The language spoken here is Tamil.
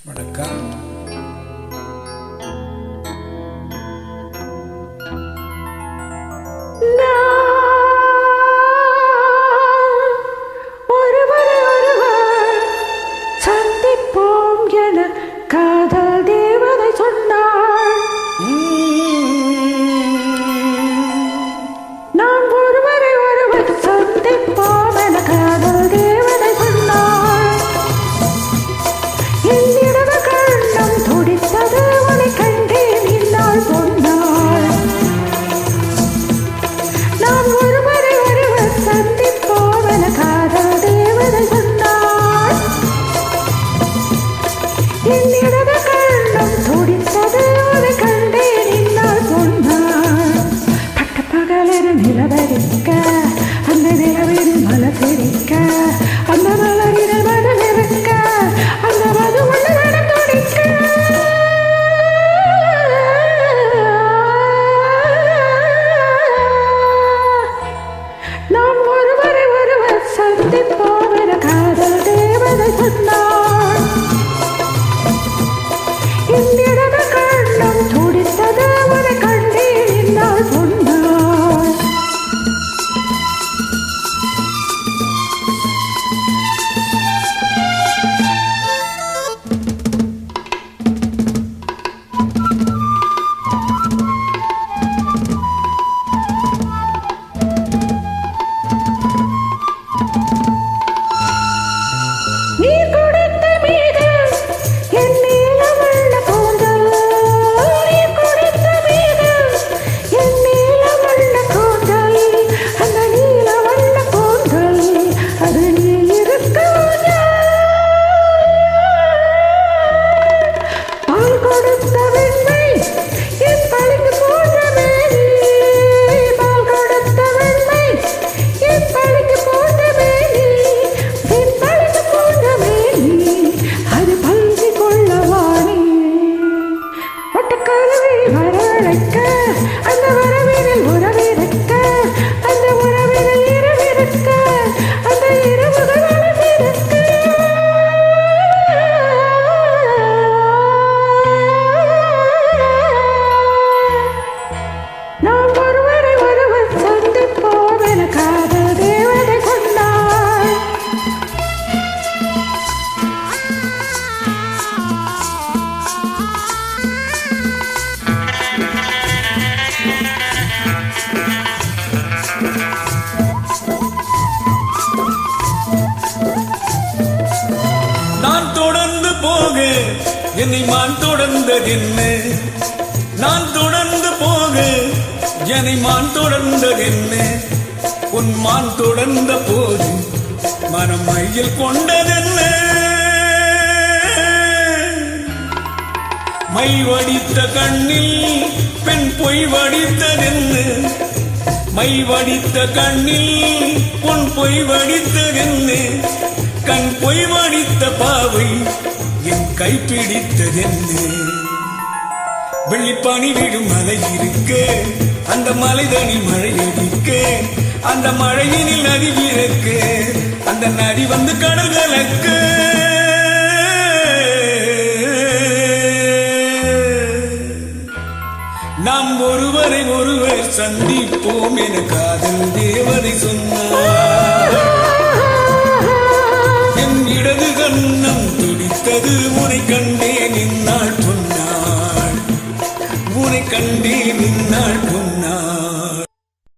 வணக்கம். காதல் தேவதை சொன்னாள், நாம் ஒருவரை ஒருவர் சந்திப்போம் என காதல் தேவதை சொன்னாள். என் இடது கண்ணம் துடித்தது உன்னை கண்டேன் இந்நாள் பொன்னாள். நாம் ஒருவரை ஒருவர் சந்திப்போம் என காதல் தேவதை சொன்னாள். என் இடது கண்ணம் துடித்தது உன்னை கண்டேன் இந்நாள் பொன்னாள். பட்ட பகலென நிலவரிக்க, அந்த நிலவில் மலர்விரிக்க, அந்த மலரில் மனம் இருக்க, அந்த மது உள்ள மனம் துடிக்க. நாம் ஒருவரை ஒருவர் சந்திப்போம் என காதல் தேவதை சொன்னாள். என் இடது கண்ணம் துடித்தது உன்னை கண்டேன் இந்நாள் பொன்னாள். நீர் குடித்த மீது என் நீலமுள்ள கூந்தல், நீர் குடித்த மீது என் நீலமுள்ள கூந்தல், அந்த நீலமுள்ள கூந்தல் அது நீ இருக்க பால் கொடுத்த வெண்மை என் பளிங்கு போன்ற மேனி, பால் கொடுத்த வெண்மை என் பளிங்கு போன்ற மேனி, என் பளிங்கு போன்ற மேனி அது பல்கி கொள்ளவானே. ஒட்டக்கருவி வரவழைக்க, அந்த வரவினில் உறவிருக்க, அந்த உறவினில் இரவிருக்க, அந்த இரவுகள் வளர்ந்திருக்க. நாம் ஒருவரை ஒருவர் சந்திப்போம் என காதல் தேவதை சொன்னாள். நான் தொடர்ந்து போக என்னை மான் தொடர்ந்ததென்ன, நான் தொடர்ந்து போக என்னை மான் தொடர்ந்ததென்ன, உன் மான் தொடர்ந்த போது மனம் மையில் கொண்டதென்ன, மை வடித்த கண்ணில் பெண் பொய் வடித்ததென்ன, மை வடித்த கண்ணில் பொன் பொய் வடித்ததென்ன, கண் பொய் வடித்த பாவை என் கைப்பிடித்ததென்ன, வெள்ளிப்பனி விடும் மலை இருக்க, அந்த மலைதனில் மழை அடிக்க, அந்த மழையினில் நதி இறக்க, அந்த நதி வந்து கடல் கலக்க. நாம் ஒருவரை ஒருவர் சந்திப்போம் என காதல் தேவதை சொன்னார். என் இடது கண்ணம் துடித்தது உன்னை கண்டேன் இந்நாள் பொன்னாள், உன்னை கண்டேன் இந்நாள் பொன்னாள்.